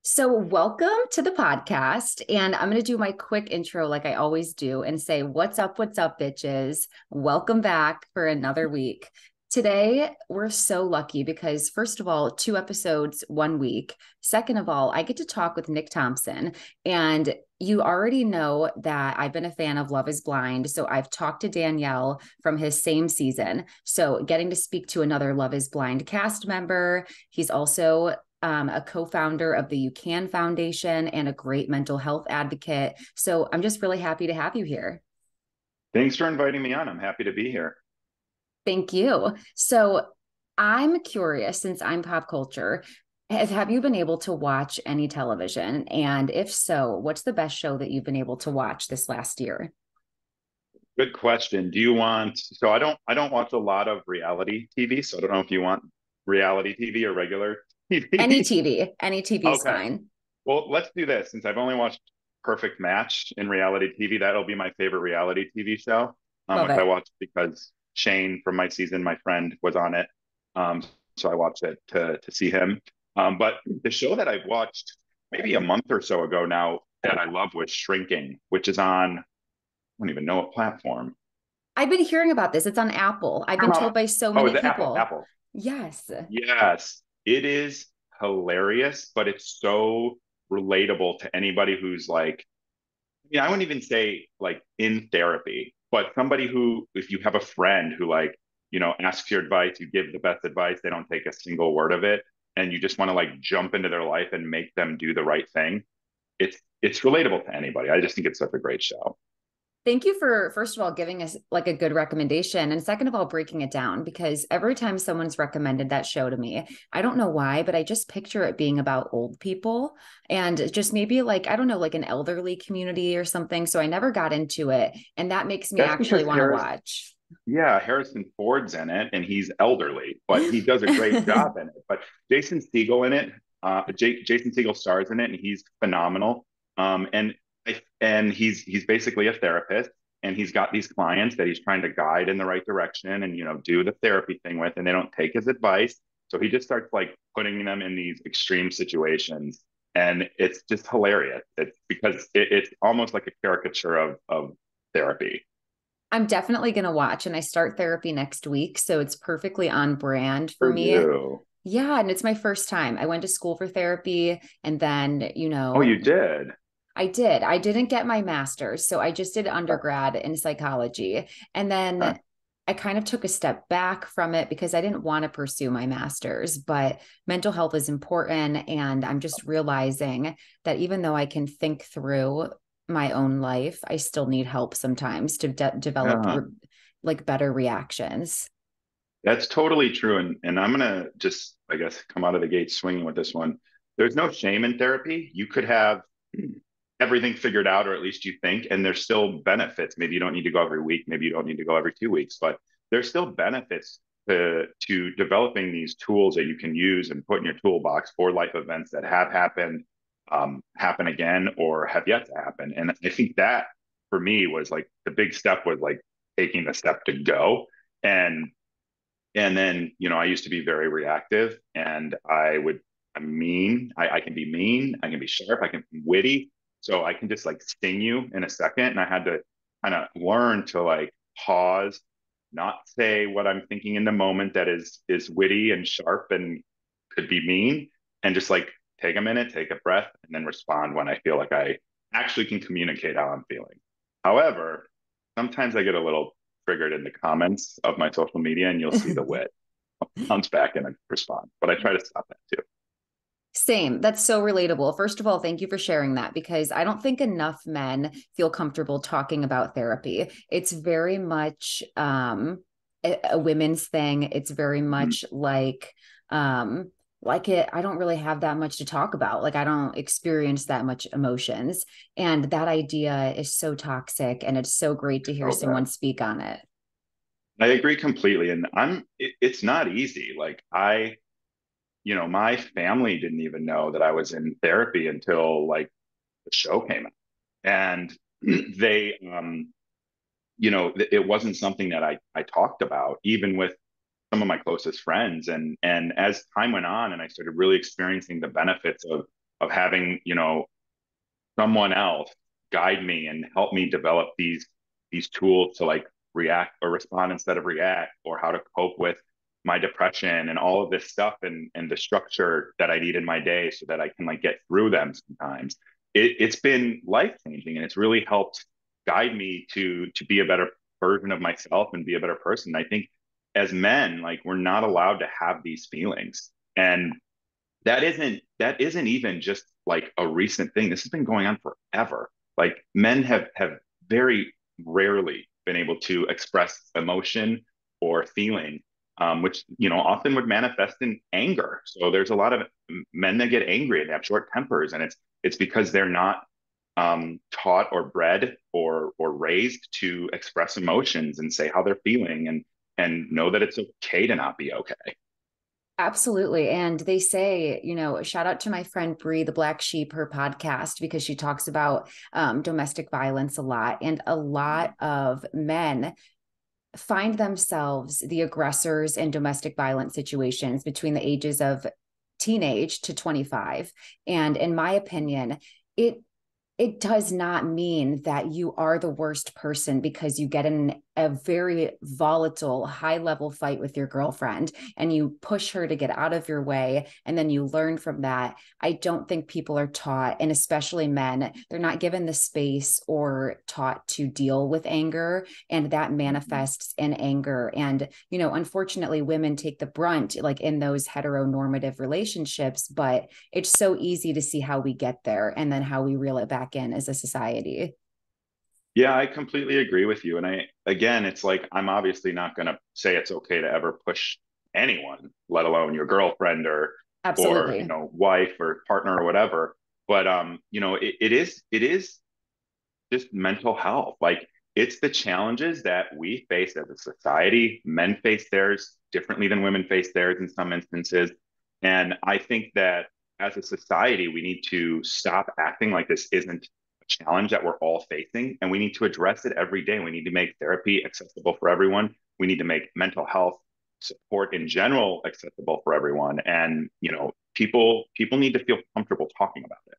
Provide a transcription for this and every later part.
So, welcome to the podcast. And I'm going to do my quick intro like I always do and say, what's up, bitches? Welcome back for another week. Today, we're so lucky because, first of all, 2 episodes, 1 week. Second of all, I get to talk with Nick Thompson. And you already know that I've been a fan of Love is Blind. So, I've talked to Danielle from his same season. So, getting to speak to another Love is Blind cast member. He's also a co-founder of the You Can Foundation and a great mental health advocate. So I'm just really happy to have you here. Thanks for inviting me on. I'm happy to be here. Thank you. So I'm curious, since I'm pop culture, have you been able to watch any television? And if so, what's the best show that you've been able to watch this last year? Good question. Do you want, so I don't watch a lot of reality TV, so I don't know if you want reality TV or regular Any TV. TV, any TV is Okay. fine. Well, let's do this. Since I've only watched Perfect Match in reality TV, that'll be my favorite reality TV show, Love which I it. watched because Shane from my season, my friend, was on it. So I watched it to see him. But the show that I watched maybe a month or so ago now that I love was Shrinking, which is on, I don't even know what platform. I've been hearing about this. It's on Apple. I've been told by so Oh, many is it Apple? people. Apple. Yes. Yes, it is hilarious, but it's so relatable to anybody who's like, I wouldn't even say like in therapy, but somebody who, if you have a friend who like, asks your advice, you give the best advice, they don't take a single word of it, and you just want to like jump into their life and make them do the right thing. It's relatable to anybody. I just think it's such a great show. Thank you for, first of all, giving us like a good recommendation. And second of all, breaking it down because every time someone's recommended that show to me, I don't know why, but I just picture it being about old people and just maybe like, I don't know, like an elderly community or something. So I never got into it. And that makes me That's actually because want to watch. Harrison Ford's in it, and he's elderly, but he does a great job in it. But Jason Segel in it, Jason Segel stars in it, and he's phenomenal. And he's basically a therapist, and he's got these clients that he's trying to guide in the right direction, and do the therapy thing with, and they don't take his advice. So he just starts like putting them in these extreme situations, and it's just hilarious. It's because it's almost like a caricature of therapy. I'm definitely going to watch and I start therapy next week. So it's perfectly on brand for For me. you. Yeah. And it's my first time. I went to school for therapy and then, Oh, you did? I did. I didn't get my master's. So I just did undergrad in psychology. And then Okay. I kind of took a step back from it because I didn't want to pursue my master's, but mental health is important. And I'm just realizing that even though I can think through my own life, I still need help sometimes to develop Yeah, like better reactions. that's totally true. And I'm gonna just, I guess, come out of the gate swinging with this one. There's no shame in therapy. You could have everything figured out, or at least you think, and there's still benefits. Maybe you don't need to go every week. Maybe you don't need to go every 2 weeks, but there's still benefits to developing these tools that you can use and put in your toolbox for life events that have happened, happen again, or have yet to happen. And I think that for me was like the big step was like taking the step to go. And and then, I used to be very reactive, and I'm mean. I can be mean. I can be sharp. I can be witty. So I can just like sting you in a second. And I had to kind of learn to like pause, not say what I'm thinking in the moment that is witty and sharp and could be mean, and just like take a minute, take a breath, and then respond when I feel like I actually can communicate how I'm feeling. However, sometimes I get a little triggered in the comments of my social media, and you'll see the wit bounce back and I respond. But I try to stop that too. Same. That's so relatable. First of all, thank you for sharing that because I don't think enough men feel comfortable talking about therapy. It's very much a women's thing. It's very Mhm. much like it. I don't really have that much to talk about. Like I don't experience that much emotions, and that idea is so toxic. And it's so great to hear So bad. someone speak on it. I agree completely. And it's not easy. Like my family didn't even know that I was in therapy until like the show came out. And they, it wasn't something that I talked about, even with some of my closest friends. And as time went on and I started really experiencing the benefits of having, someone else guide me and help me develop these tools to like react or respond instead of react, or how to cope with my depression and all of this stuff, and the structure that I need in my day so that I can like get through them sometimes. It's been life changing, and it's really helped guide me to be a better version of myself and be a better person. I think as men, like, we're not allowed to have these feelings. And that isn't even just like a recent thing. This has been going on forever. Like, men have very rarely been able to express emotion or feeling, which often would manifest in anger. So there's a lot of men that get angry and have short tempers, and it's because they're not taught or bred or raised to express emotions and say how they're feeling, and know that it's okay to not be okay. Absolutely. And they say, shout out to my friend Bree, the Black Sheep, her podcast, because she talks about domestic violence a lot. And a lot of men find themselves the aggressors in domestic violence situations between the ages of teenage to 25. And in my opinion, it it does not mean that you are the worst person because you get in a very volatile, high level fight with your girlfriend and you push her to get out of your way. And then you learn from that. I don't think people are taught, and especially men, they're not given the space or taught to deal with anger. And that manifests in anger. And, unfortunately, women take the brunt, like in those heteronormative relationships, but it's so easy to see how we get there and then how we reel it back in as a society. Yeah, I completely agree with you. And again, it's like, I'm obviously not going to say it's okay to ever push anyone, let alone your girlfriend or, Absolutely. wife or partner or whatever. But, it is just mental health. Like, it's the challenges that we face as a society. Men face theirs differently than women face theirs in some instances. And I think that as a society, we need to stop acting like this isn't a challenge that we're all facing. And we need to address it every day. We need to make therapy accessible for everyone. We need to make mental health support in general accessible for everyone. And, people need to feel comfortable talking about it.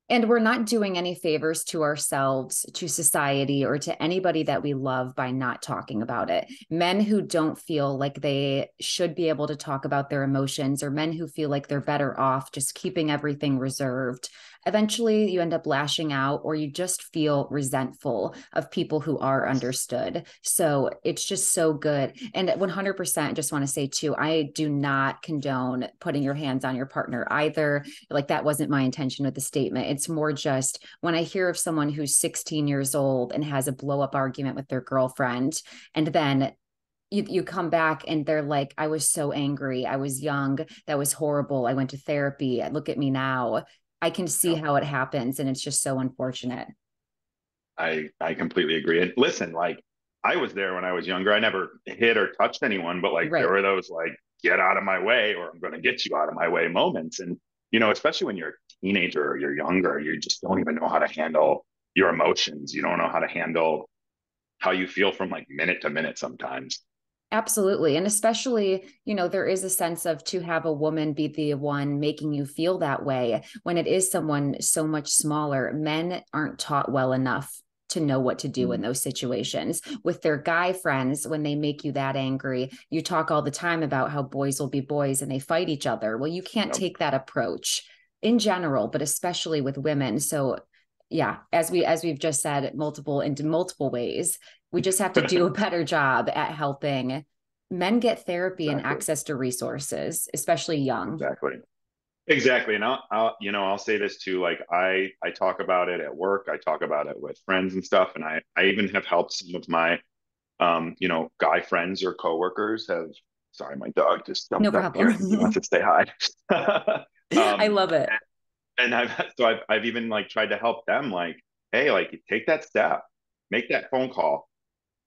And we're not doing any favors to ourselves, to society, or to anybody that we love by not talking about it. Men who don't feel like they should be able to talk about their emotions, or men who feel like they're better off just keeping everything reserved, eventually you end up lashing out, or you just feel resentful of people who are understood. So it's just so good. And 100%, just want to say too, I do not condone putting your hands on your partner either. Like, that wasn't my intention with the statement. It's more just when I hear of someone who's 16 years old and has a blow up argument with their girlfriend, and then you come back and they're like, I was so angry. I was young. That was horrible. I went to therapy. Look at me now. I can see Yeah. how it happens. And it's just so unfortunate. I completely agree. And listen, like, I was there when I was younger. I never hit or touched anyone, but like, there Right. were those like, get out of my way or I'm going to get you out of my way moments. And, especially when you're a teenager or you're younger, you just don't even know how to handle your emotions. You don't know how to handle how you feel from like minute to minute sometimes. Absolutely. And especially, there is a sense of to have a woman be the one making you feel that way when it is someone so much smaller. Men aren't taught well enough to know what to do in Mm. those situations with their guy friends. When they make you that angry, you talk all the time about how boys will be boys and they fight each other. Well, you can't Yep. take that approach in general, but especially with women. So yeah, as we've just said into multiple ways, we just have to do a better job at helping men get therapy and Exactly. access to resources, especially young. Exactly. Exactly. And I'll say this too. Like, I talk about it at work. I talk about it with friends and stuff. And I even have helped some of my, guy friends or coworkers have, sorry, my dog just No jumped up here. I think he wants problem. to say hi. I um, love it. and I've even like tried to help them, like, hey, like, take that step, make that phone call,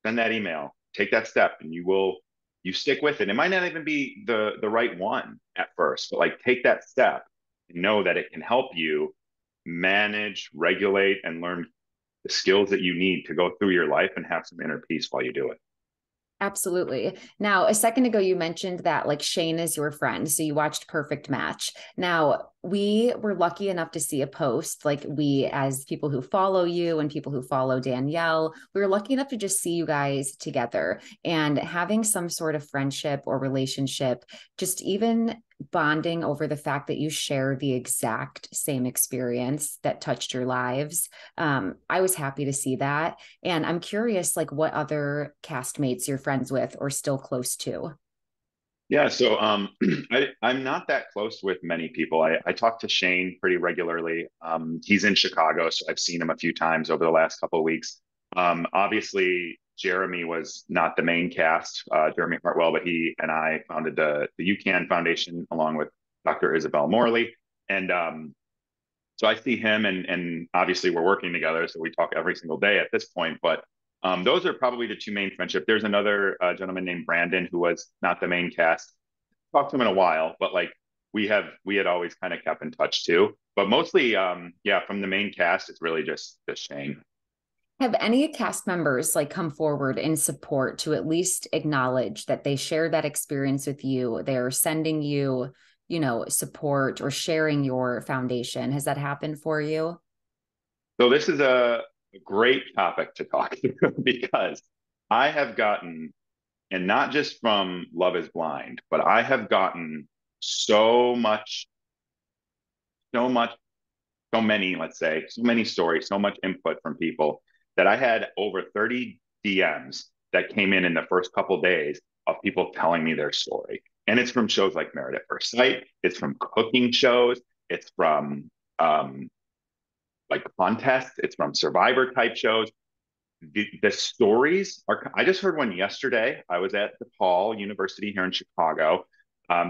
send that email, take that step, and you stick with it. It might not even be the right one at first, but like, take that step and know that it can help you manage, regulate, and learn the skills that you need to go through your life and have some inner peace while you do it. Absolutely. Now, a second ago, you mentioned that like Shane is your friend. So you watched Perfect Match. Now, we were lucky enough to see a post, like we, as people who follow you and people who follow Danielle, we were lucky enough to just see you guys together and having some sort of friendship or relationship, just even bonding over the fact that you share the exact same experience that touched your lives. I was happy to see that. And I'm curious, like what other castmates you're friends with or still close to. Yeah, so I'm not that close with many people. I talk to Shane pretty regularly. He's in Chicago, so I've seen him a few times over the last couple of weeks. Obviously, Jeremy was not the main cast, Jeremy Hartwell, but he and I founded the UCAN Foundation along with Dr. Isabel Morley. And so I see him, and obviously we're working together, so we talk every single day at this point. But those are probably the two main friendship. There's another gentleman named Brandon who was not the main cast. Talked to him in a while, but like we had always kind of kept in touch too. But mostly, yeah, from the main cast, it's really just Shane. Have any cast members like come forward in support to at least acknowledge that they share that experience with you? They're sending you, support or sharing your foundation. Has that happened for you? So this is a great topic to talk through because I have gotten, and not just from Love is Blind, but I have gotten so much, so much, so many, let's say, so many stories, so much input from people that I had over 30 DMs that came in the first couple of days of people telling me their story. And it's from shows like Married at First Sight. It's from cooking shows. It's from like contests. It's from Survivor type shows. The stories are, I just heard one yesterday. I was at DePaul University here in Chicago.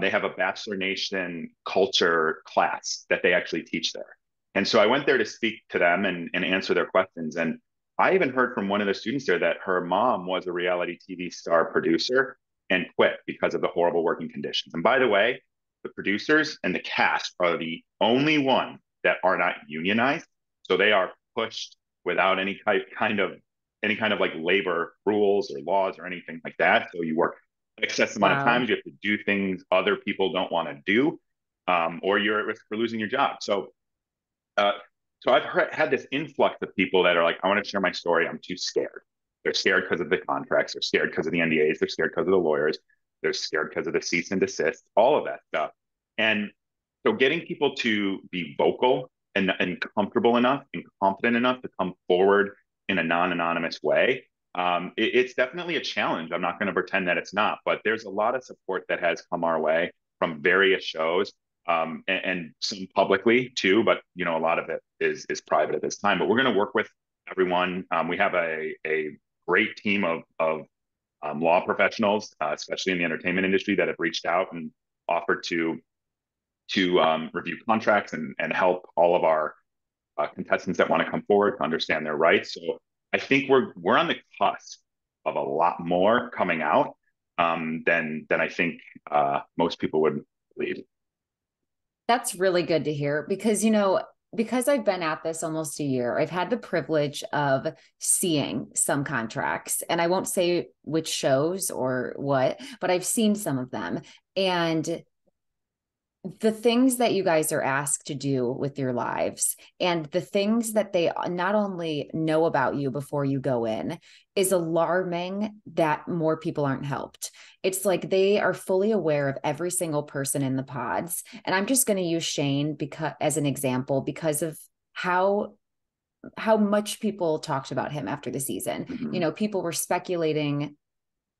They have a Bachelor Nation culture class that they actually teach there. And so I went there to speak to them and answer their questions. And I even heard from one of the students there that her mom was a reality TV star producer and quit because of the horrible working conditions. And by the way, the producers and the cast are the only one that are not unionized. So they are pushed without any kind of like labor rules or laws or anything like that. So you work excess amount of Wow. times. You have to do things other people don't want to do, or you're at risk for losing your job. Uh, so had this influx of people that are like, I want to share my story. I'm too scared. They're scared because of the contracts. They're scared because of the NDAs. They're scared because of the lawyers. They're scared because of the cease and desist, all of that stuff. And so getting people to be vocal and comfortable enough and confident enough to come forward in a non-anonymous way, it's definitely a challenge. I'm not going to pretend that it's not, but there's a lot of support that has come our way from various shows, and some publicly too, but a lot of it is private at this time. But we're going to work with everyone. We have a great team of law professionals, especially in the entertainment industry, that have reached out and offered to review contracts and help all of our contestants that want to come forward to understand their rights. So I think we're on the cusp of a lot more coming out, than I think most people would believe. That's really good to hear because, because I've been at this almost a year, I've had the privilege of seeing some contracts, and I won't say which shows or what, but I've seen some of them. And the things that you guys are asked to do with your lives and the things that they not only know about you before you go in is alarming that more people aren't helped. It's like they are fully aware of every single person in the pods. And I'm just going to use Shane because as an example, because of how much people talked about him after the season. Mm-hmm. People were speculating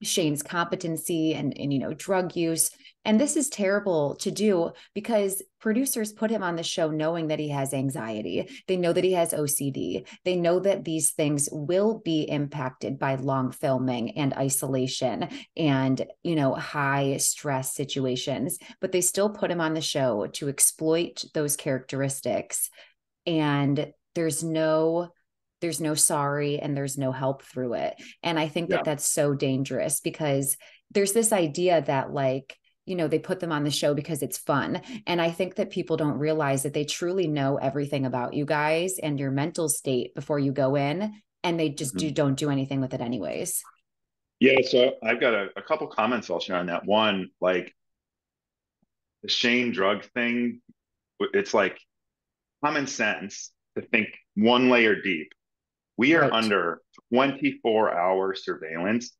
Shane's competency and drug use. And this is terrible to do because producers put him on the show knowing that he has anxiety. They know that he has OCD. They know that these things will be impacted by long filming and isolation and, high stress situations, but they still put him on the show to exploit those characteristics. And there's no sorry and there's no help through it. And I think that Yeah. that's so dangerous because there's this idea that they put them on the show because it's fun. And I think that people don't realize that they truly know everything about you guys and your mental state before you go in, and they just Mm-hmm. don't do anything with it anyways. Yeah, so I've got a couple comments I'll share on that. One, like the Shane drug thing. it's like common sense to think one layer deep. We are Right. under 24-hour surveillance.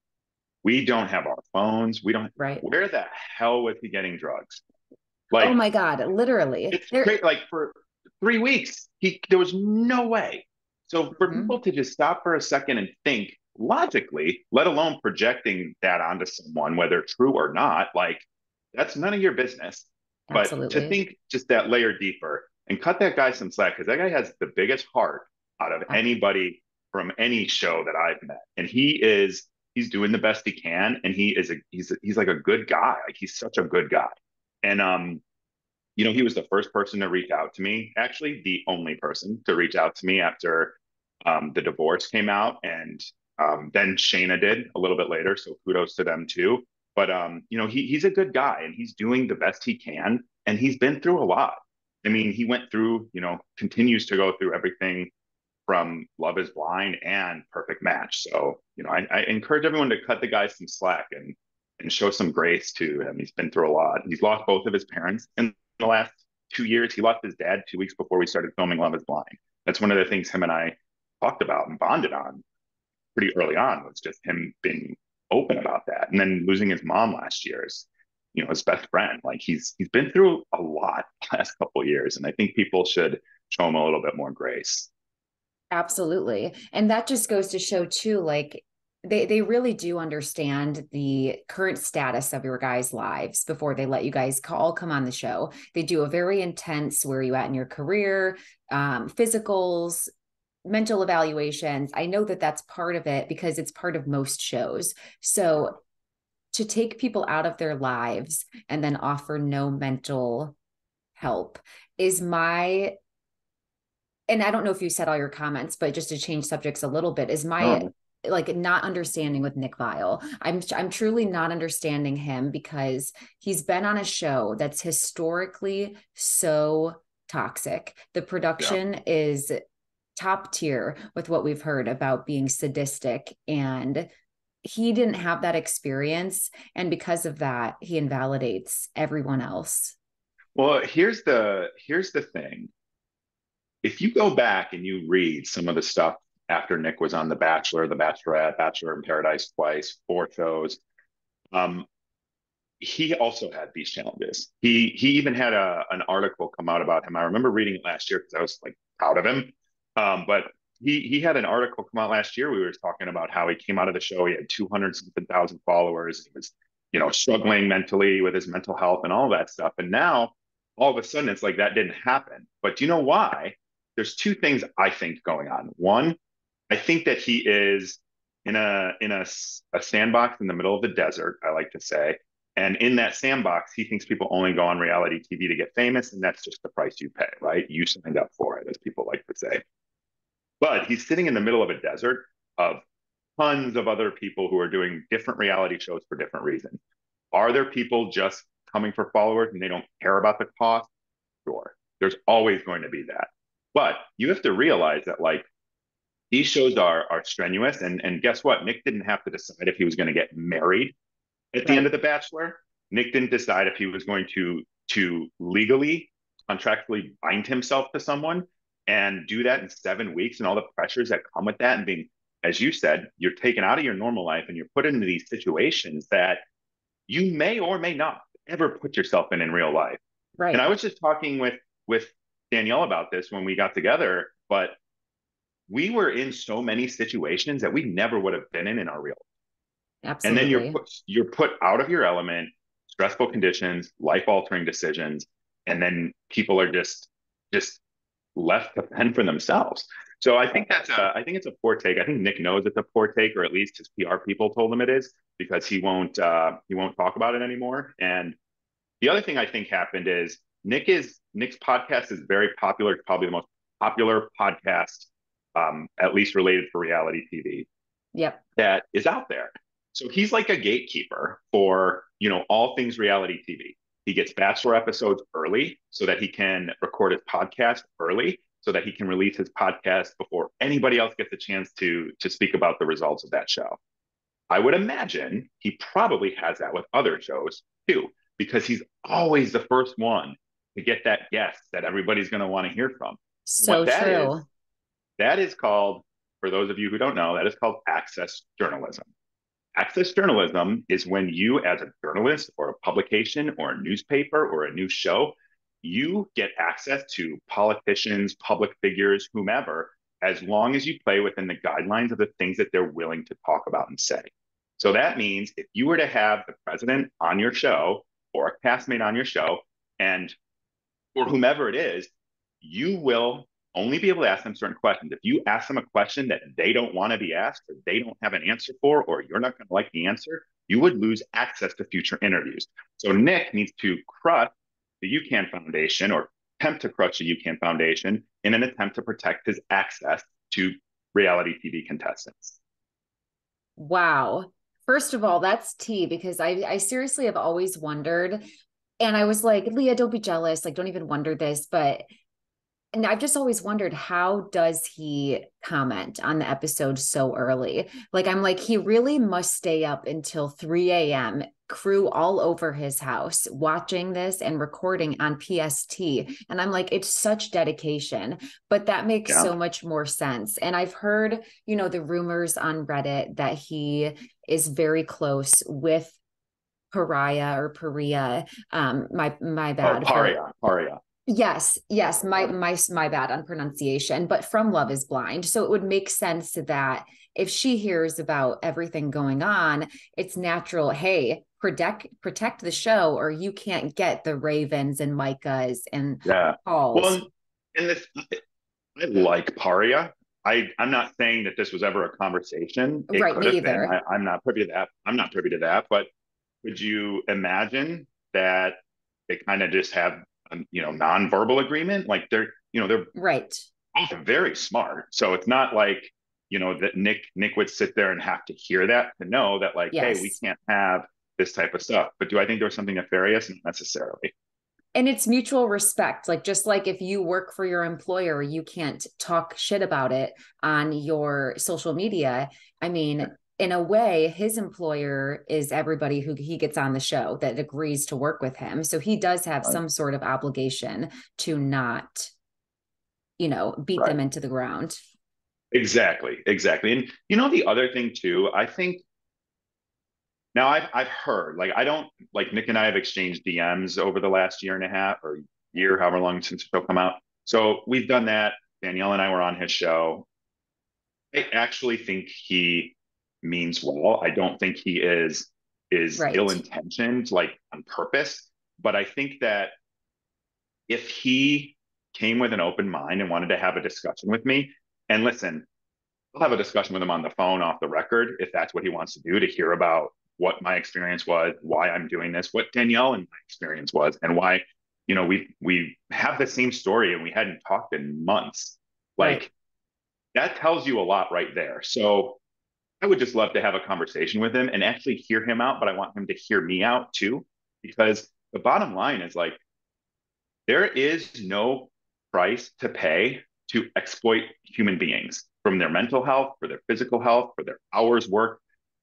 We don't have our phones. We don't. Right. Where the hell was he getting drugs? Oh Like, my God, literally. it's great. Like for 3 weeks, there was no way. So for Mhm. people to just stop for a second and think logically, let alone projecting that onto someone, whether true or not, like that's none of your business. But to Absolutely. think just that layer deeper and cut that guy some slack, because that guy has the biggest heart out of Ab- anybody from any show that I've met, and he's doing the best he can, and he's like a good guy. Like he's such a good guy, and he was the first person to reach out to me, actually, the only person to reach out to me after the divorce came out. And then Shayna did a little bit later. So kudos to them too. But, he's a good guy and he's doing the best he can. And he's been through a lot. I mean, he went through, continues to go through everything from Love is Blind and Perfect Match. So, I encourage everyone to cut the guy some slack and show some grace to him. He's been through a lot. He's lost both of his parents in the last 2 years. He lost his dad 2 weeks before we started filming Love is Blind. That's one of the things him and I talked about and bonded on pretty early on, was just him being open about that. And then losing his mom last year is, his best friend. Like he's been through a lot the last couple of years. And I think people should show him a little bit more grace. Absolutely. And that just goes to show too, like they really do understand the current status of your guys' lives before they let you guys all come on the show. They do a very intense where are you at in your career, physicals, mental evaluations. I know that that's part of it because it's part of most shows. So to take people out of their lives and then offer no mental help is my, and I don't know if you said all your comments, but just to change subjects a little bit, is my No, like not understanding with Nick Vile. I'm truly not understanding him because he's been on a show that's historically so toxic. The yeah. production is top tier with what we've heard about being sadistic, and he didn't have that experience, and because of that he invalidates everyone else. Well, here's the thing. If you go back and you read some of the stuff after Nick was on The Bachelor, The Bachelorette, Bachelor in Paradise twice, four shows, um, he also had these challenges. He even had an article come out about him. I remember reading it last year because I was like proud of him. But he had an article come out last year. We were talking about how he came out of the show. He had 200 something thousand followers. He was, struggling mentally with his mental health and all that stuff. And now all of a sudden it's like that didn't happen. But do you know why? There's two things I think going on. One, I think that he is in a sandbox in the middle of the desert, I like to say. And in that sandbox, he thinks people only go on reality TV to get famous, and that's just the price you pay, right? You signed up for it, as people like to say. But he's sitting in the middle of a desert of tons of other people who are doing different reality shows for different reasons. Are there people just coming for followers and they don't care about the cost? Sure. There's always going to be that. But you have to realize that like these shows are strenuous, and guess what? Nick didn't have to decide if he was going to get married at the end Right. of The Bachelor. Nick didn't decide if he was going to legally, contractually bind himself to someone and do that in 7 weeks, and all the pressures that come with that, and being, as you said, you're taken out of your normal life and you're put into these situations that you may or may not ever put yourself in real life. And I Right. was just talking with Danielle about this when we got together, but we were in so many situations that we never would have been in our real. And then Absolutely. you're put out of your element, stressful conditions, life altering decisions, and then people are just left to fend for themselves. So I think it's a poor take. I think Nick knows it's a poor take, or at least his PR people told him it is, because he won't talk about it anymore. And the other thing I think happened is Nick's podcast is very popular. It's probably the most popular podcast, at least related for reality TV, Yep. that is out there. So he's like a gatekeeper for, all things reality TV. He gets Bachelor episodes early so that he can record his podcast early, so that he can release his podcast before anybody else gets a chance to speak about the results of that show. I would imagine he probably has that with other shows too, because he's always the first one to get that guest that everybody's going to want to hear from. So What true. that is called, for those of you who don't know, that is called access journalism. Access journalism is when you, as a journalist or a publication or a newspaper or a news show, you get access to politicians, public figures, whomever, as long as you play within the guidelines of the things that they're willing to talk about and say. So that means if you were to have the president on your show or a castmate on your show, and or whomever it is, you will only be able to ask them certain questions. If you ask them a question that they don't want to be asked, or they don't have an answer for, or you're not going to like the answer, you would lose access to future interviews. So Nick needs to crush the UCAN Foundation, or attempt to crush the UCAN Foundation, in an attempt to protect his access to reality TV contestants. Wow. First of all, that's tea, because I seriously have always wondered, and I was like, Leah, don't be jealous. Like, don't even wonder this. And I've just always wondered, how does he comment on the episode so early? Like, I'm like, he really must stay up until 3 a.m., crew all over his house, watching this and recording on PST. And I'm like, it's such dedication, but that makes Yeah. so much more sense. And I've heard, the rumors on Reddit that he is very close with Pariah. My Oh, bad for. Paria. Yes, my bad on pronunciation, but from Love is Blind. So it would make sense that if she hears about everything going on, it's natural, hey, protect the show, or you can't get the Ravens and Micahs and Yeah. Pauls. Well, and this, I like Paria. I'm not saying that this was ever a conversation. It Right, could me have been. either. I'm not privy to that. I'm not privy to that. But could you imagine that they kind of just have nonverbal agreement? Like they're Right. both very smart. So it's not like, that Nick would sit there and have to hear that to know that, like, hey, we Yes. can't have this type of stuff. But do I think there was something nefarious? Not necessarily. And it's mutual respect. Like, just like if you work for your employer, you can't talk shit about it on your social media. I mean, in a way, his employer is everybody who he gets on the show that agrees to work with him. So he does have Right. some sort of obligation to not, beat Right. them into the ground. Exactly. Exactly. And the other thing too, I think now I've heard, like, I don't, like, Nick and I have exchanged DMs over the last year and a half, or year, however long since the show come out. So we've done that. Danielle and I were on his show. I actually think he means well. I don't think he is Right. ill-intentioned, like on purpose. But I think that if he came with an open mind and wanted to have a discussion with me, and listen, I'll have a discussion with him on the phone off the record if that's what he wants to do, to hear about what my experience was, why I'm doing this, what Danielle and my experience was, and why, we have the same story and we hadn't talked in months. Right. Like, that tells you a lot right there. So I would just love to have a conversation with him and actually hear him out, but I want him to hear me out too, because the bottom line is, like, there is no price to pay to exploit human beings, from their mental health, for their physical health, for their hours worked.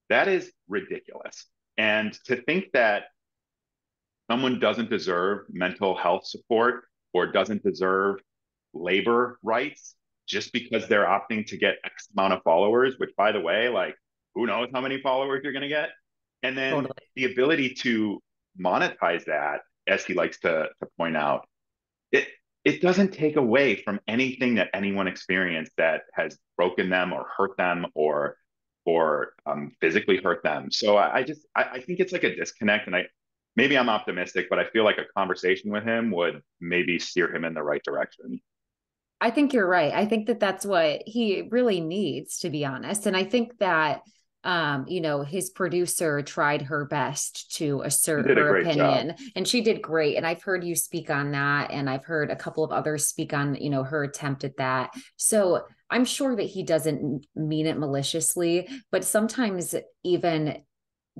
That is ridiculous. And to think that someone doesn't deserve mental health support or doesn't deserve labor rights just because they're opting to get X amount of followers, which, by the way, like, who knows how many followers you're going to get? And then Totally. the ability to monetize that, as he likes to point out, it it doesn't take away from anything that anyone experienced that has broken them or hurt them, or physically hurt them. So I think it's like a disconnect, and maybe I'm optimistic, but I feel like a conversation with him would maybe steer him in the right direction. I think you're right. I think that that's what he really needs, to be honest. And I think that, his producer tried her best to He assert did a her great job. opinion, and she did great. And I've heard you speak on that, and I've heard a couple of others speak on, her attempt at that. So I'm sure that he doesn't mean it maliciously, but sometimes even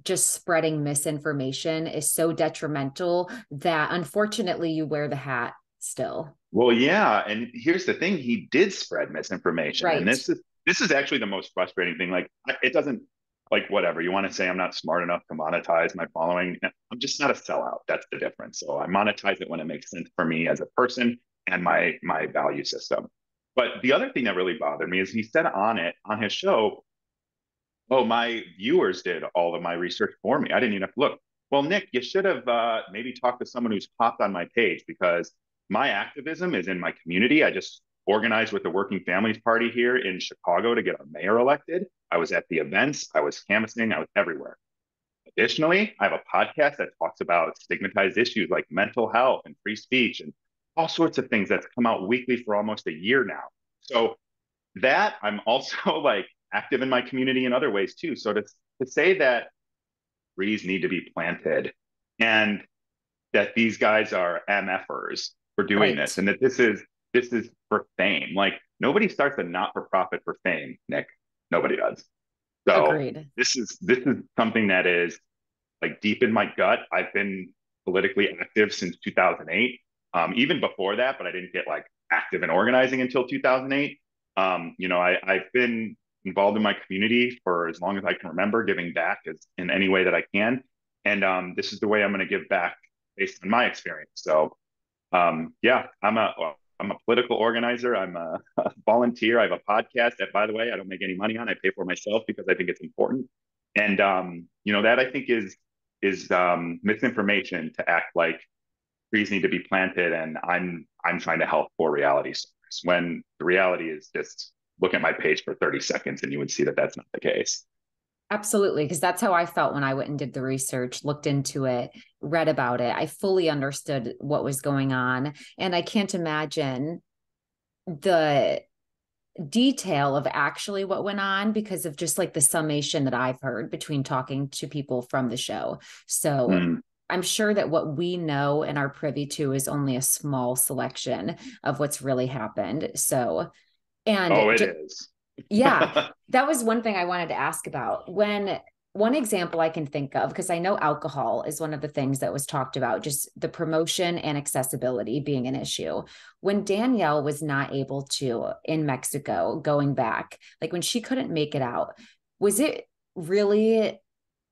just spreading misinformation is so detrimental that unfortunately you wear the hat still. Well, yeah, and here's the thing: he did spread misinformation, and Right. this is actually the most frustrating thing. Like, it doesn't. like whatever you want to say, I'm not smart enough to monetize my following. I'm just not a sellout. That's the difference. So I monetize it when it makes sense for me as a person and my value system. But the other thing that really bothered me is he said on his show, oh, my viewers did all of my research for me. I didn't even have to look. Well, Nick, you should have maybe talked to someone who's popped on my page, because my activism is in my community. I just organized with the Working Families Party here in Chicago to get our mayor elected. I was at the events, I was canvassing, I was everywhere. Additionally, I have a podcast that talks about stigmatized issues like mental health and free speech and all sorts of things that's come out weekly for almost a year now. So that I'm also like active in my community in other ways too. So to say that trees need to be planted and that these guys are MFers for doing this, Right. and that this is for fame. Like nobody starts a not-for-profit for fame, Nick. Nobody does. So Agreed. this is something that is like deep in my gut. I've been politically active since 2008. Even before that, but I didn't get like active in organizing until 2008. I've been involved in my community for as long as I can remember, giving back as in any way that I can. And this is the way I'm going to give back based on my experience. So yeah, I'm a political organizer. I'm a volunteer. I have a podcast that, by the way, I don't make any money on. I pay for myself because I think it's important. And that I think is misinformation to act like trees need to be planted and I'm trying to help for reality stars, when the reality is just look at my page for 30 seconds and you would see that that's not the case. Absolutely, because that's how I felt when I went and did the research, looked into it, read about it. I fully understood what was going on. And I can't imagine the detail of actually what went on because of just like the summation that I've heard between talking to people from the show. So Mm. I'm sure that what we know and are privy to is only a small selection of what's really happened. So, and Oh, it is. yeah, that was one thing I wanted to ask about. When one example I can think of, because I know alcohol is one of the things that was talked about, just the promotion and accessibility being an issue. When Danielle was not able to in Mexico going back, like when she couldn't make it out, was it really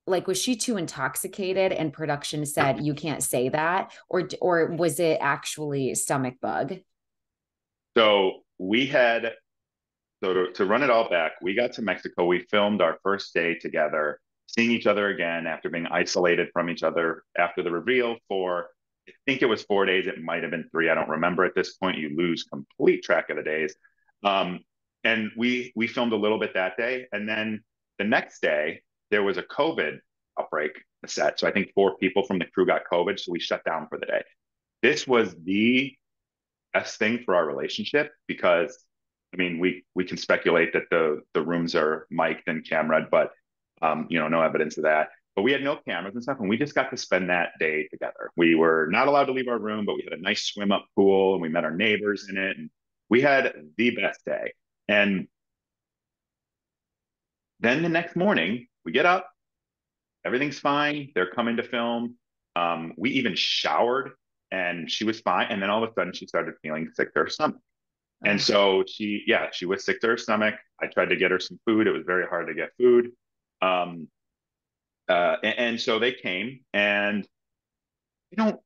like was she too intoxicated and production said you can't say that, or was it actually stomach bug? So we had to run it all back, we got to Mexico. We filmed our first day together, seeing each other again after being isolated from each other after the reveal for, I think it was 4 days. It might have been three. I don't remember at this point. You lose complete track of the days. Um, and we filmed a little bit that day, and then the next day there was a COVID outbreak on the set. So I think 4 people from the crew got COVID, so we shut down for the day. This was the best thing for our relationship because I mean we can speculate that the rooms are mic'd and cameraed, but no evidence of that. But we had no cameras and stuff, and we just got to spend that day together. We were not allowed to leave our room, but we had a nice swim up pool and we met our neighbors in it, and we had the best day. And then the next morning we get up, everything's fine. They're coming to film. We even showered and she was fine. And then all of a sudden she started feeling sick to her stomach. And Ugh, so she was sick to her stomach. I tried to get her some food. It was very hard to get food. Um, and so they came and I don't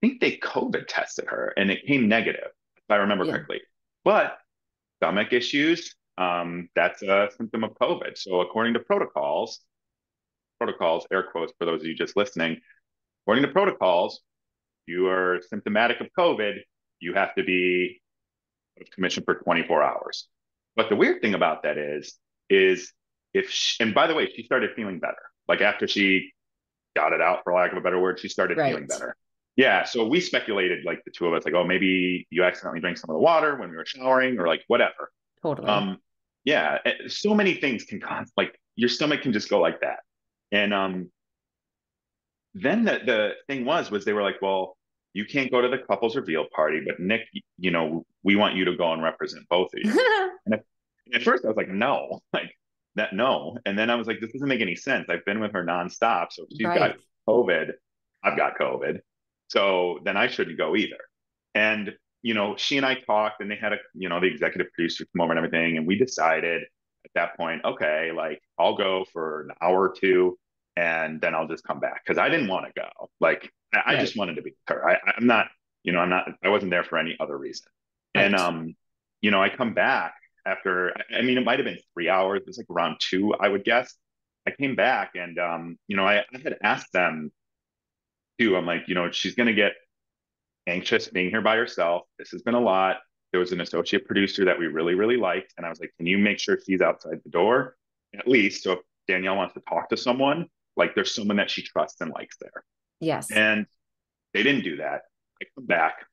think they COVID tested her and it came negative, if I remember yeah, correctly. But stomach issues, that's a symptom of COVID. So according to protocols, air quotes for those of you just listening, according to protocols, you are symptomatic of COVID, you have to be out of commission for 24 hours. But the weird thing about that is if she, and by the way, she started feeling better. Like after she got it out, for lack of a better word, she started feeling right. better. Yeah. So we speculated, like the two of us, like, oh, maybe you accidentally drank some of the water when we were showering or like whatever. Totally. Um, yeah. So many things can cause, like your stomach can just go like that. And then the thing was they were like, well, you can't go to the couples reveal party, but Nick, we want you to go and represent both of you. And at first I was like, no, like that, no. And then I was like, this doesn't make any sense. I've been with her nonstop. So if she's got Right. COVID, I've got COVID. So then I shouldn't go either. And, she and I talked and they had the executive producer come over and everything. And we decided at that point, okay, like I'll go for an hour or two and then I'll just come back. Cause I didn't want to go. Like I Right. just wanted to be with her. I'm not, I wasn't there for any other reason. And, Right. I come back after, I mean, it might've been 3 hours. It was like around 2, I would guess. I came back and, I had asked them too. I'm like, she's going to get anxious being here by herself. This has been a lot. There was an associate producer that we really, really liked. And I was like, can you make sure she's outside the door at least? So if Danielle wants to talk to someone, like there's someone that she trusts and likes there. Yes. And they didn't do that. I come back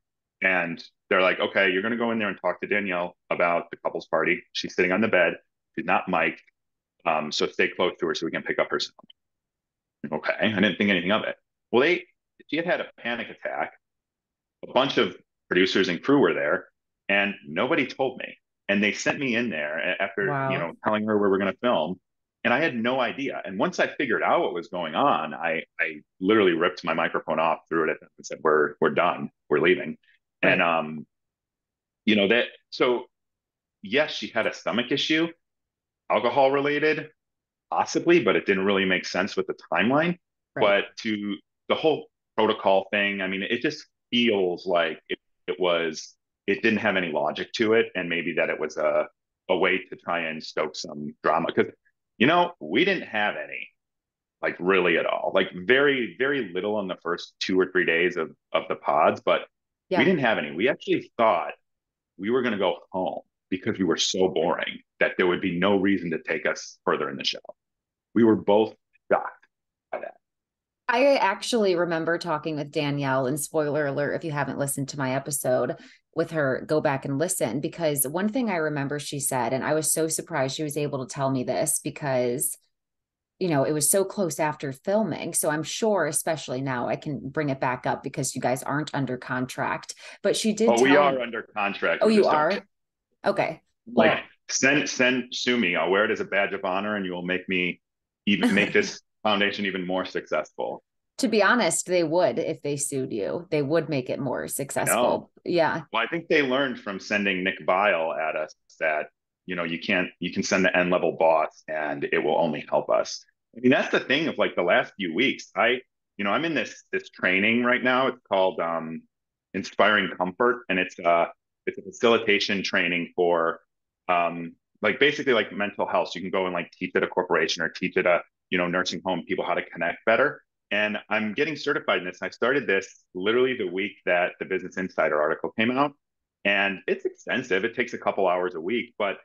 and they're like, okay, you're going to go in there and talk to Danielle about the couple's party. She's sitting on the bed. She's not mic'd. So stay close to her so we can pick up her sound. Okay. I didn't think anything of it. Well, she had a panic attack. A bunch of producers and crew were there and nobody told me. And they sent me in there after, Wow. telling her where we're going to film. And I had no idea. And once I figured out what was going on, I literally ripped my microphone off, threw it at them and said, we're done. We're leaving. And, Right. so yes, she had a stomach issue, alcohol related, possibly, but it didn't really make sense with the timeline. Right. But to the whole protocol thing, I mean, it just feels like it didn't have any logic to it. And maybe that it was a way to try and stoke some drama. Because, we didn't have any, like really at all, like very, very little in the first 2 or 3 days of the pods, but we Yeah. didn't have any. We actually thought we were going to go home because we were so boring that there would be no reason to take us further in the show. We were both shocked by that. I actually remember talking with Danielle, and spoiler alert, if you haven't listened to my episode with her, go back and listen, because one thing I remember she said, and I was so surprised she was able to tell me this because, it was so close after filming. So I'm sure, especially now, I can bring it back up because you guys aren't under contract. But she did Oh, we tell are me, under contract. oh, We you just don't. are? Okay. Like Well, sue me. I'll wear it as a badge of honor, and you will make me even make this foundation even more successful. to be honest, they would if they sued you. They would make it more I know. successful. Yeah. Well, I think they learned from sending Nick Bile at us that you can send the N level boss, and it will only help us. I mean, that's the thing of like the last few weeks. I'm in this training right now. It's called Inspiring Comfort, and it's a facilitation training for like basically like mental health. So you can go and like teach at a corporation or teach at a nursing home people how to connect better. And I'm getting certified in this. I started this literally the week that the Business Insider article came out, and it's extensive. It takes a couple hours a week, but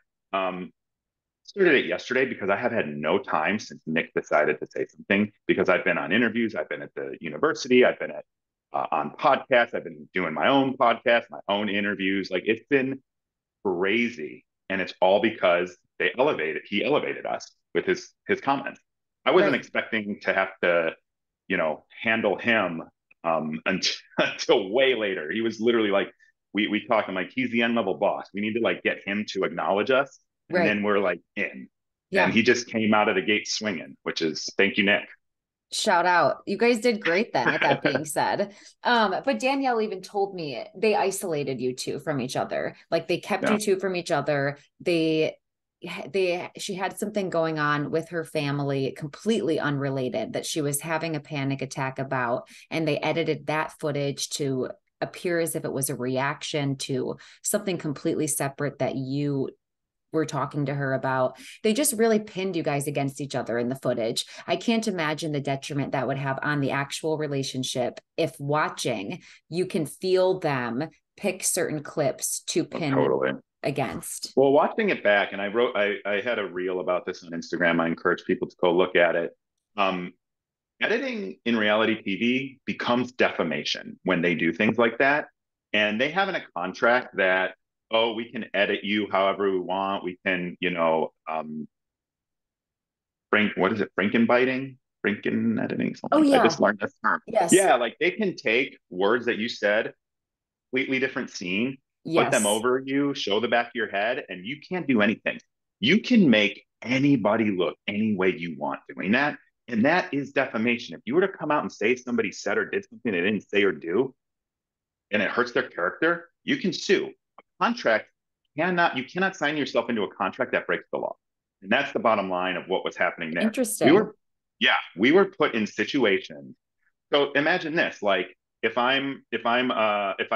started it yesterday because I have had no time since Nick decided to say something. Because I've been on interviews, I've been at the university, I've been at on podcasts, I've been doing my own podcast, my own interviews. Like it's been crazy, and it's all because he elevated us with his comments. I wasn't Right. expecting to have to handle him until, until way later. He was literally like, we talked. I'm like, he's the N level boss. We need to like get him to acknowledge us, and Right. then we're like in. And Yeah. he just came out of the gate swinging, which is thank you, Nick. Shout out. You guys did great then, with that being said. But Danielle even told me they isolated you two from each other. Like they kept Yeah. you two from each other. She had something going on with her family, completely unrelated, that she was having a panic attack about, and they edited that footage to appear as if it was a reaction to something completely separate that you were talking to her about. They just really pinned you guys against each other in the footage. I can't imagine the detriment that would have on the actual relationship if watching, you can feel them pick certain clips to Oh, pin totally. against. Well, watching it back, and I had a reel about this on Instagram. I encourage people to go look at it. Um, Editing in reality TV becomes defamation when they do things like that. And they have in a contract that, oh, we can edit you however we want. We can, what is it? Frankenbiting? Franken editing? Something Oh, like that. I yeah. just learned this term. Yes. Yeah, like they can take words that you said, completely different scene, put them Yes. over you, show the back of your head, and you can't do anything. You can make anybody look any way you want doing that. And that is defamation. If you were to come out and say somebody said or did something they didn't say or do, and it hurts their character, you can sue. A contract you cannot sign yourself into a contract that breaks the law. And that's the bottom line of what was happening there. We Interesting. were, yeah, we were put in situations. So imagine this, like if I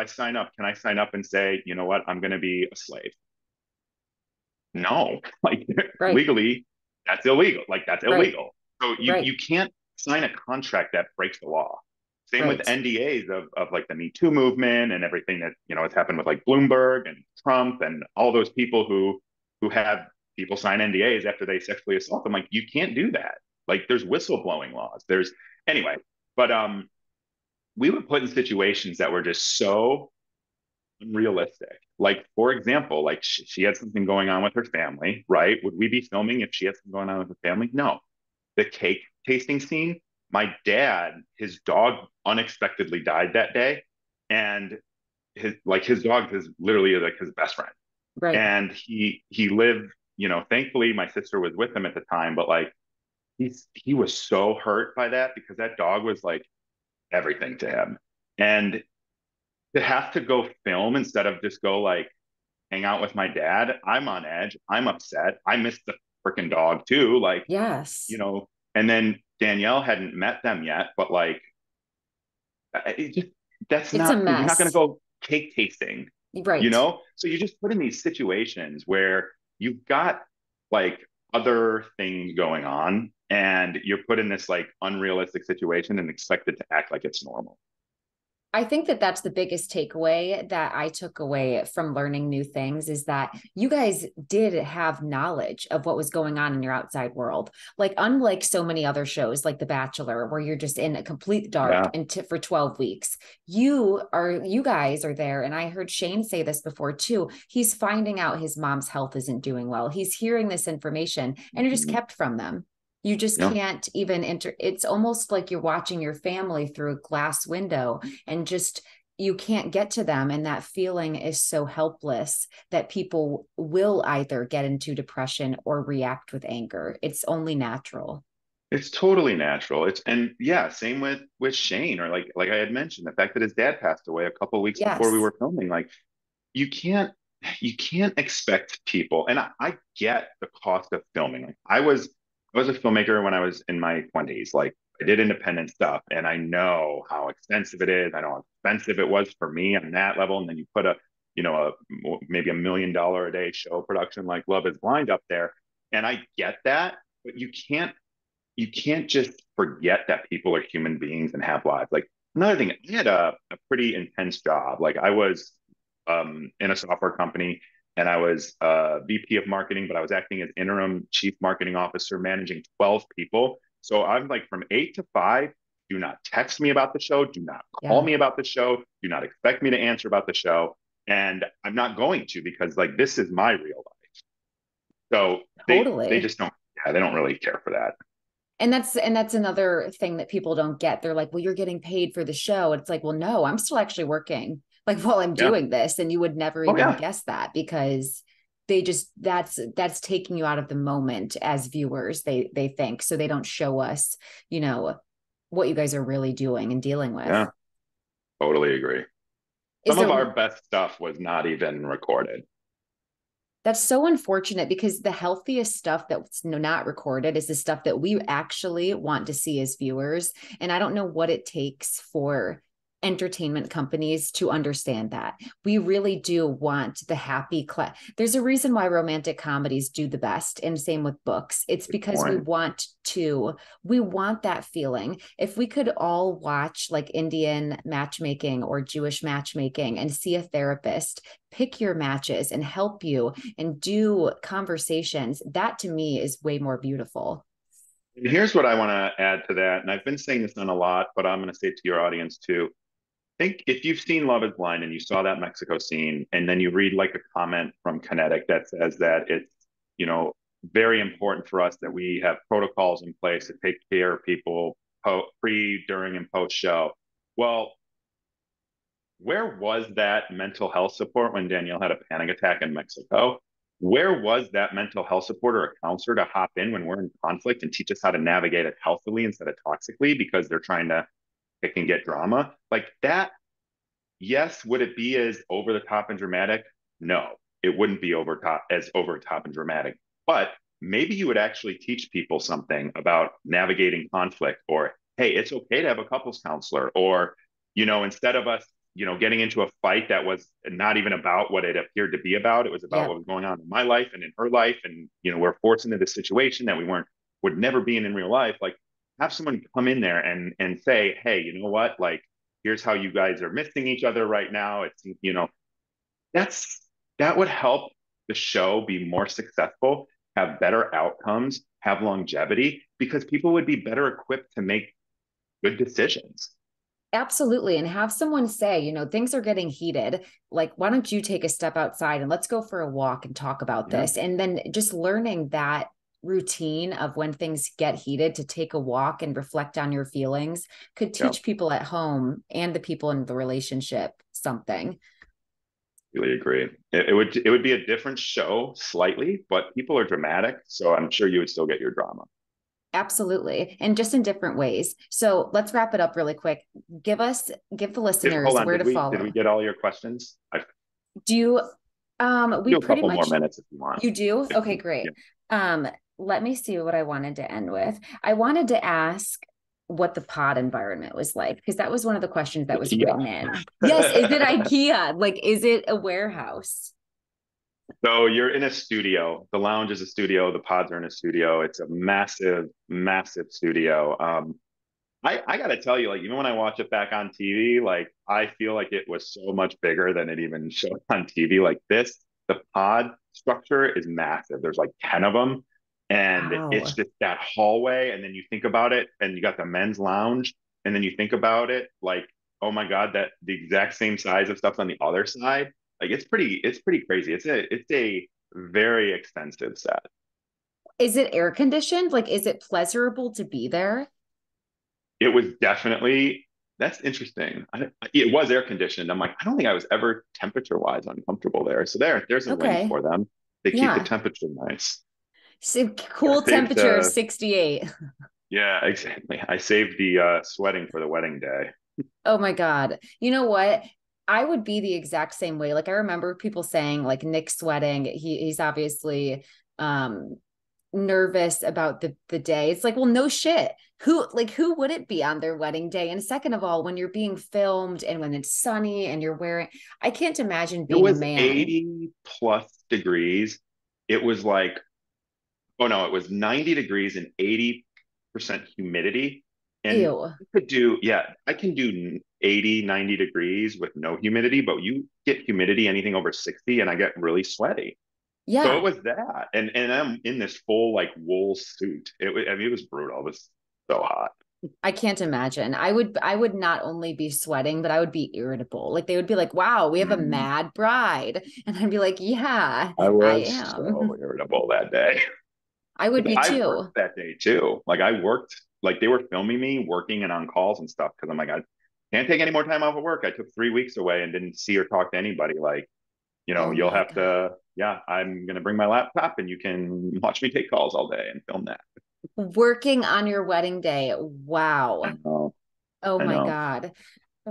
sign up, can I sign up and say, you know what, I'm going to be a slave? No, like Right. legally, that's illegal. Like that's Right. illegal. So Right. you can't sign a contract that breaks the law. Same with Right. NDAs of like the Me Too movement and everything that has happened with like Bloomberg and Trump and all those people who have people sign NDAs after they sexually assault them. Like you can't do that. Like there's whistleblowing laws. There's anyway, but we were put in situations that were just so unrealistic. Like, for example, like she had something going on with her family, right? Would we be filming if she had something going on with her family? No. The cake tasting scene, my dad, his dog unexpectedly died that day. And his dog is literally like his best friend. Right. And he lived, thankfully my sister was with him at the time, but like he was so hurt by that because that dog was like everything to him. And to have to go film instead of just go like hang out with my dad, I'm on edge. I'm upset. I miss the freaking dog too. Like, Yes. and then Danielle hadn't met them yet, but like, it just, that's It's a not, you're not going to mess. go cake tasting, Right. So you just put in these situations where you've got like other things going on and you're put in this like unrealistic situation and expected to act like it's normal. I think that that's the biggest takeaway that I took away from learning new things is that you guys did have knowledge of what was going on in your outside world. Like, unlike so many other shows like The Bachelor, where you're just in a complete dark Yeah. and for 12 weeks, you guys are there. And I heard Shane say this before too. He's finding out his mom's health isn't doing well. He's hearing this information and it just Mhm. kept from them. You just Yeah. can't even enter. It's almost like you're watching your family through a glass window and just you can't get to them. And that feeling is so helpless that people will either get into depression or react with anger. It's only natural. It's totally natural. And yeah, same with Shane, or like I had mentioned, the fact that his dad passed away a couple of weeks before we Yes. were filming. Like you can't you can't expect people, and I get the cost of filming. Like I was a filmmaker when I was in my 20s. Like I did independent stuff, and I know how expensive it is. I know how expensive it was for me on that level. And then you put maybe $1 million a day show production like Love Is Blind up there, and I get that, but you can't just forget that people are human beings and have lives. Like another thing, I had a pretty intense job. Like I was in a software company and I was VP of marketing, but I was acting as interim chief marketing officer, managing 12 people. So I'm like from 8 to 5. Do not text me about the show. Do not call Yeah. me about the show. Do not expect me to answer about the show. And I'm not going to because like this is my real life. So they Totally. just don't. Yeah, they don't really care for that. And that's another thing that people don't get. They're like, well, you're getting paid for the show. It's like, well, no, I'm still actually working like while I'm Yeah. doing this. And you would never Oh even yeah. guess that because they just that's taking you out of the moment as viewers, they think. So they don't show us, you know, what you guys are really doing and dealing with. Yeah. Totally agree. Is Some of there our best stuff was not even recorded. That's so unfortunate because the healthiest stuff that's not recorded is the stuff that we actually want to see as viewers. And I don't know what it takes for entertainment companies to understand that. We really do want the happy there's a reason why romantic comedies do the best, and same with books. It's Good because point. we want that feeling. If we could all watch like Indian matchmaking or Jewish matchmaking and see a therapist pick your matches and help you and do conversations, that to me is way more beautiful. And here's what I want to add to that. And I've been saying this on a lot, but I'm going to say it to your audience too. Think if you've seen Love Is Blind and you saw that Mexico scene, and then you read like a comment from Kinetic that says that it's, you know, very important for us that we have protocols in place to take care of people pre, during, and post show. Well, where was that mental health support when Danielle had a panic attack in Mexico? Where was that mental health support or a counselor to hop in when we're in conflict and teach us how to navigate it healthily instead of toxically because they're trying to pick and get drama? Like that, yes, would it be as over the top and dramatic? No, it wouldn't be over top and dramatic. But maybe you would actually teach people something about navigating conflict, or, hey, it's okay to have a couples counselor, or, instead of us, getting into a fight that was not even about what it appeared to be about, it was about what Yep. was going on in my life and in her life. And, we're forced into this situation that would never be in real life. Like, have someone come in there and say, hey, you know what? Like, here's how you guys are missing each other right now. It's, that's that would help the show be more successful, have better outcomes, have longevity, because people would be better equipped to make good decisions. Absolutely. And have someone say, things are getting heated. Like, why don't you take a step outside and let's go for a walk and talk about Yeah. this? And then just learning that routine of when things get heated to take a walk and reflect on your feelings could Yeah. teach people at home and the people in the relationship something. Really agree. It would be a different show slightly, but people are dramatic, so I'm sure you would still get your drama. Absolutely. And just in different ways. So let's wrap it up really quick. Give the Hold listeners on, where to did we follow. get all your questions? I Do you can we do a pretty couple more much minutes if you want. you do? If Okay, you, great. yeah. Um, let me see what I wanted to end with. I wanted to ask what the pod environment was like, because that was one of the questions that was IKEA. written in. Yes, is it IKEA? Like, is it a warehouse? So you're in a studio. The lounge is a studio. The pods are in a studio. It's a massive, massive studio. I gotta tell you, like, even when I watch it back on TV, like, I feel like it was so much bigger than it even showed on TV. Like, the pod structure is massive. There's like 10 of them, and it's Wow. just that hallway. And then you think about it, and you got the men's lounge, and then you think about it, like, oh my God, that the exact same size of stuff's on the other side. Like, it's pretty crazy. It's a very expensive set. Is it air conditioned? Like, is it pleasurable to be there? It was definitely, that's interesting. It was air conditioned. I'm like, I don't think I was ever temperature wise uncomfortable there. So there's a win Okay. for them. They keep the Yeah. temperature nice. So I cool saved temperature of 68. yeah, exactly. I saved the sweating for the wedding day. Oh my God. You know what? I would be the exact same way. Like I remember people saying like Nick sweating. He's obviously um nervous about the day. It's like, well, no shit. Who would it be on their wedding day? And second of all, when you're being filmed and when it's sunny and you're wearing, I can't imagine It being a was man. 80 plus degrees. It was like, oh no, it was 90 degrees and 80% humidity. And Ew. yeah, I can do 80, 90 degrees with no humidity, but you get humidity anything over 60 and I get really sweaty. So it Yeah. was that. And I'm in this full like wool suit. I mean, it was brutal. It was so hot. I can't imagine. I would not only be sweating, but I would be irritable. Like they would be like, "Wow, we have a Mhm. mad bride." And I'd be like, "Yeah, I I was so am." irritable that day. I would be I worked too. that day too. Like I worked, like they were filming me working and on calls and stuff because I'm like, I can't take any more time off of work. I took 3 weeks away and didn't see or talk to anybody. Like, Oh you'll my have God. to, yeah, I'm gonna bring my laptop and you can watch me take calls all day and film that. Working on your wedding day. I Wow. know, Oh I my know. God.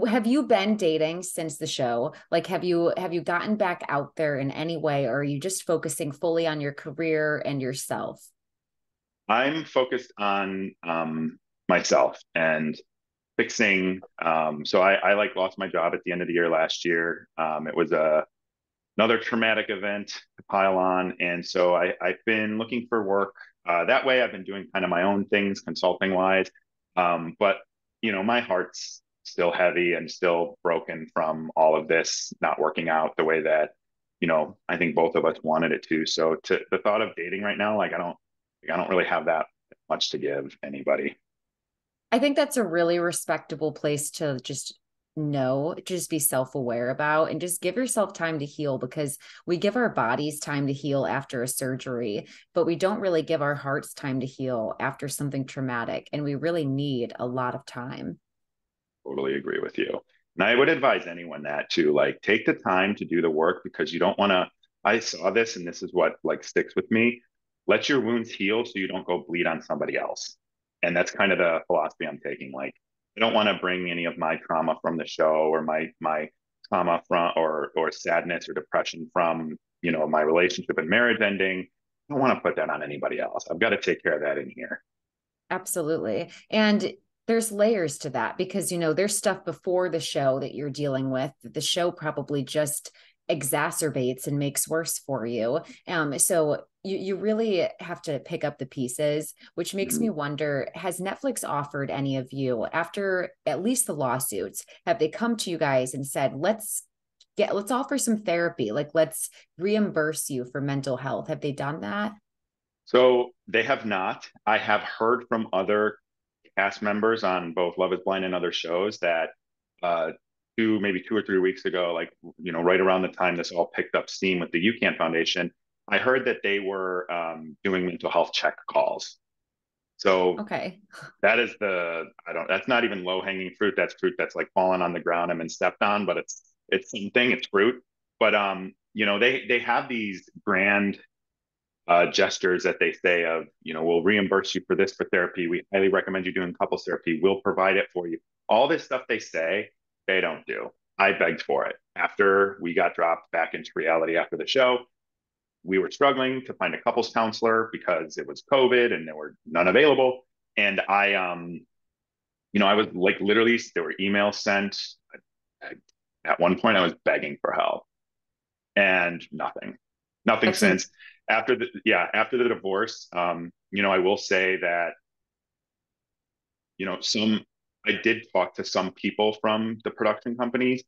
Have you been dating since the show? Like have you gotten back out there in any way, or are you just focusing fully on your career and yourself? I'm focused on myself and fixing. So I like lost my job at the end of the year last year. It was another traumatic event to pile on, and so I've been looking for work. That way, I've been doing kind of my own things, consulting wise. But my heart's still heavy and still broken from all of this not working out the way that I think both of us wanted it to. So to the thought of dating right now, like I don't really have that much to give anybody. I think that's a really respectable place to just be self-aware about and just give yourself time to heal because we give our bodies time to heal after a surgery, but we don't really give our hearts time to heal after something traumatic. And we really need a lot of time. Totally agree with you. And I would advise anyone that too, like take the time to do the work because you don't want to. I saw this and this is what like sticks with me. Let your wounds heal so you don't go bleed on somebody else. And that's kind of the philosophy I'm taking. Like I don't want to bring any of my trauma from the show or my trauma from or sadness or depression from my relationship and marriage ending don't want to put that on anybody else. I've got to take care of that in here. Absolutely. And there's layers to that because, there's stuff before the show that you're dealing with. The show probably just exacerbates and makes worse for you. So you really have to pick up the pieces, which makes me wonder, has Netflix offered any of you after at least the lawsuits, have they come to you guys and said, let's offer some therapy, like let's reimburse you for mental health? Have they done that? So they have not. I have heard from other cast members on both Love is Blind and other shows that uh, maybe 2 or 3 weeks ago, like, right around the time this all picked up steam with the UCAN Foundation, I heard that they were doing mental health check calls. So Okay. that's not even low hanging fruit. That's fruit that's like fallen on the ground and been stepped on, but it's something, it's fruit. But they have these grand gestures that they say of, we'll reimburse you for this for therapy. We highly recommend you doing couples therapy. We'll provide it for you. All this stuff they say, they don't do. I begged for it. After we got dropped back into reality after the show, we were struggling to find a couples counselor because it was COVID and there were none available. And I was like, literally, there were emails sent. At one point, I was begging for help and nothing That's in- since. After the divorce, I will say that, some I did talk to some people from the production companies,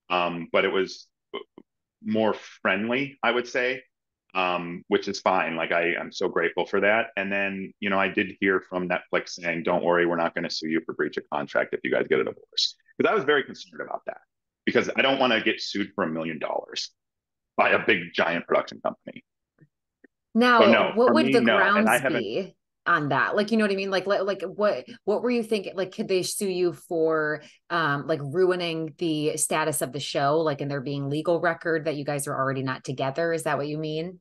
but it was more friendly, I would say, which is fine. Like I'm so grateful for that. And then, I did hear from Netflix saying, "Don't worry, we're not going to sue you for breach of contract if you guys get a divorce." Because I was very concerned about that because I don't want to get sued for $1 million by a big giant production company. So Now, no, what for would me, the no. And I grounds haven't. be on that? Like, you know what I mean? Like what were you thinking? Like, could they sue you for like ruining the status of the show, like in there being legal record that you guys are already not together? Is that what you mean?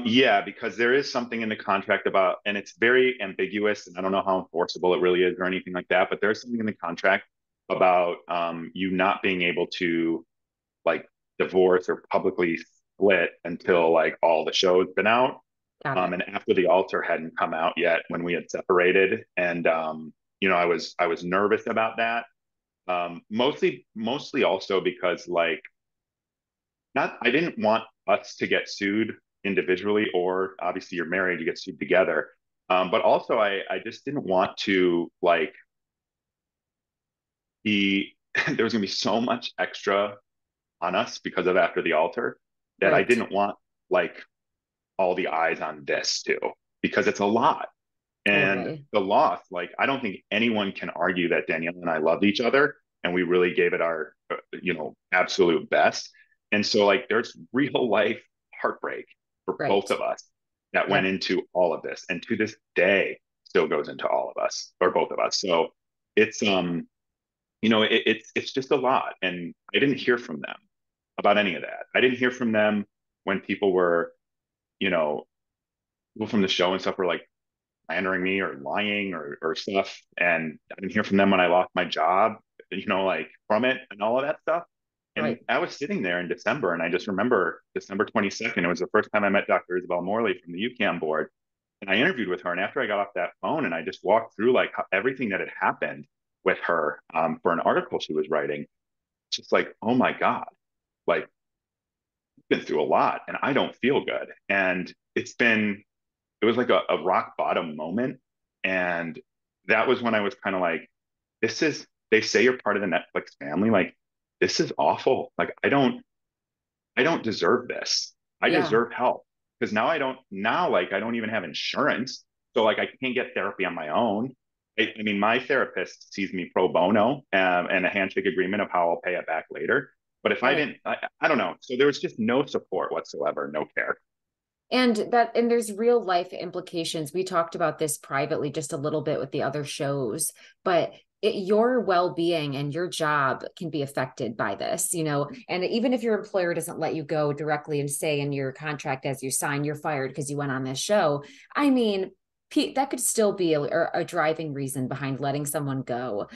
Yeah, because there is something in the contract about, and it's very ambiguous, and I don't know how enforceable it really is or anything like that, but there's something in the contract about you not being able to like divorce or publicly split until like all the show's been out. Got it. And after the altar hadn't come out yet when we had separated. And I was nervous about that. Mostly also because like not I didn't want us to get sued individually, or obviously you're married, you get sued together. But also I just didn't want to like be there was gonna be so much extra on us because of after the altar that I Right. didn't want like all the eyes on this too, because it's a lot. And Totally. the loss, like, I don't think anyone can argue that Danielle and I loved each other and we really gave it our, absolute best. And so, like, there's real life heartbreak for Right. both of us that went Yep. into all of this. And to this day, still goes into all of us or both of us. So it's, it's just a lot. And I didn't hear from them about any of that. I didn't hear from them when people were, you know, people from the show and stuff were like, slandering me or lying or stuff. And I didn't hear from them when I lost my job, like from it and all of that stuff. And Right. I was sitting there in December, and I just remember December 22nd. It was the first time I met Dr. Isabel Morley from the UCAM board. And I interviewed with her. And after I got off that phone and I just walked through like everything that had happened with her for an article she was writing, just like, oh my God, like, I've been through a lot and I don't feel good. And it was like a rock bottom moment. And that was when I was kind of like, they say you're part of the Netflix family. Like, this is awful. Like, I don't deserve this. I Yeah. deserve help because now, I don't even have insurance. So, like, I can't get therapy on my own. I mean, my therapist sees me pro bono and a handshake agreement of how I'll pay it back later. But if I Right. didn't, I don't know. So there was just no support whatsoever, no care. And there's real life implications. We talked about this privately just a little bit with the other shows, but your well-being and your job can be affected by this, and even if your employer doesn't let you go directly and say in your contract as you sign you're fired because you went on this show, I mean, that could still be a driving reason behind letting someone go.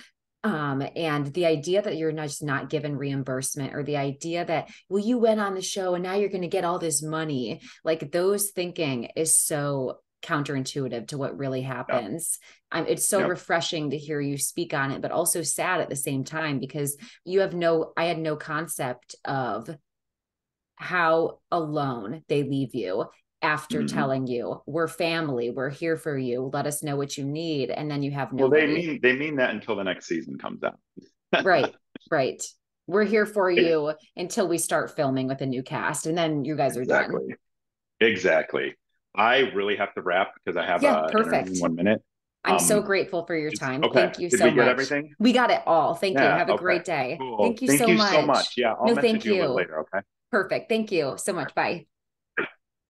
And the idea that you're just not given reimbursement, or the idea that, well, you went on the show and now you're going to get all this money, like those thinking is so counterintuitive to what really Yep. happens. It's so Yep. refreshing to hear you speak on it, but also sad at the same time, because I had no concept of how alone they leave you after Mhm. telling you, we're family, we're here for you, let us know what you need, and then you have Well, they nobody. mean they mean that until the next season comes out. Right, right. We're here for Yeah, you until we start filming with a new cast, and then you guys are done. exactly. Exactly. I really have to wrap because I have Yeah, a interview in perfect. 1 minute. I'm so grateful for your time. Okay. Thank you Did so we get much. everything? We got it all. Thank you. Yeah. Have a Okay. great day. Cool. Thank you Thank so you so much. much. Yeah, I'll No, message thank you a little you. later. Okay. Perfect. Thank you so All right. much. Bye.